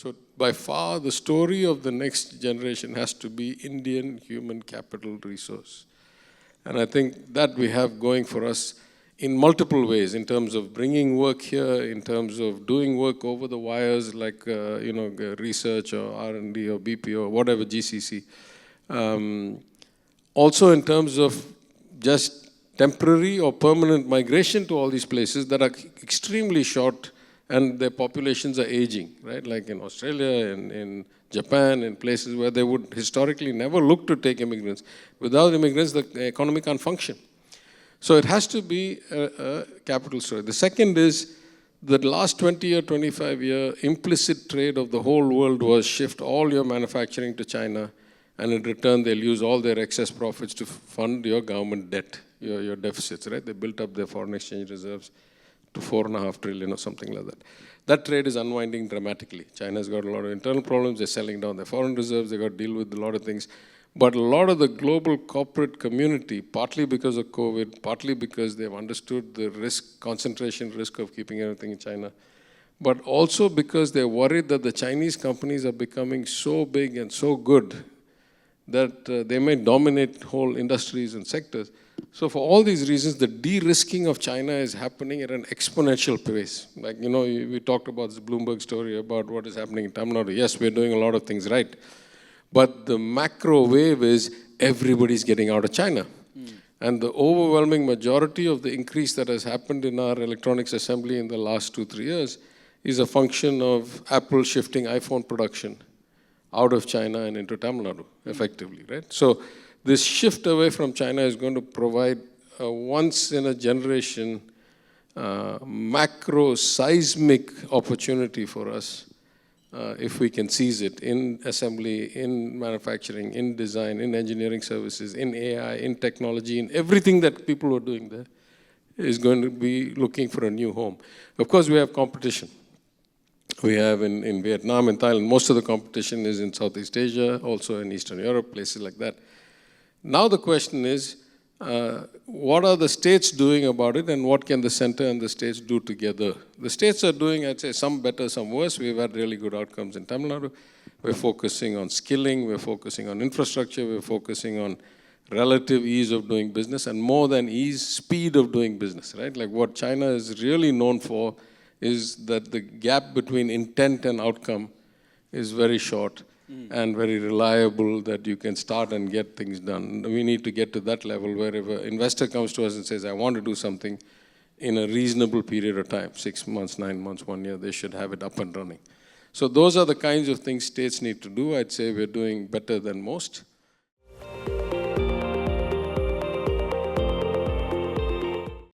So by far, the story of the next generation has to be Indian human capital resource. And I think that we have going for us in multiple ways, in terms of bringing work here, in terms of doing work over the wires, like research or R&D or BPO or whatever, GCC. Also in terms of just temporary or permanent migration to all these places that are extremely short and their populations are aging, right? Like in Australia and in Japan, in places where they would historically never look to take immigrants. Without immigrants, the economy can't function. So it has to be a capital story. The second is the last 20 or 25 year implicit trade of the whole world was shift all your manufacturing to China, and in return they'll use all their excess profits to fund your government debt, your deficits, right? They built up their foreign exchange reserves to 4.5 trillion or something like that. That trade is unwinding dramatically. China's got a lot of internal problems. They're selling down their foreign reserves. They've got to deal with a lot of things. But a lot of the global corporate community, partly because of COVID, partly because they've understood the risk, concentration risk of keeping everything in China, but also because they're worried that the Chinese companies are becoming so big and so good that they may dominate whole industries and sectors. So for all these reasons, the de-risking of China is happening at an exponential pace. Like, we talked about this Bloomberg story about what is happening in Tamil Nadu. Yes, we're doing a lot of things right. But the macro wave is everybody's getting out of China. And the overwhelming majority of the increase that has happened in our electronics assembly in the last 2-3 years is a function of Apple shifting iPhone production out of China and into Tamil Nadu, effectively, right? So this shift away from China is going to provide a once-in-a-generation macro-seismic opportunity for us if we can seize it in assembly, in manufacturing, in design, in engineering services, in AI, in technology, in everything that people are doing there is going to be looking for a new home. Of course, we have competition. We have in Vietnam and Thailand, most of the competition is in Southeast Asia, also in Eastern Europe, places like that. Now the question is, what are the states doing about it, and what can the center and the states do together? The states are doing, I'd say, some better, some worse. We've had really good outcomes in Tamil Nadu. We're focusing on skilling, we're focusing on infrastructure, we're focusing on relative ease of doing business, and more than ease, speed of doing business, right? Like what China is really known for is that the gap between intent and outcome is very short and very reliable, that you can start and get things done. We need to get to that level where if an investor comes to us and says, I want to do something in a reasonable period of time, 6 months, 9 months, 1 year, they should have it up and running. So those are the kinds of things states need to do. I'd say we're doing better than most.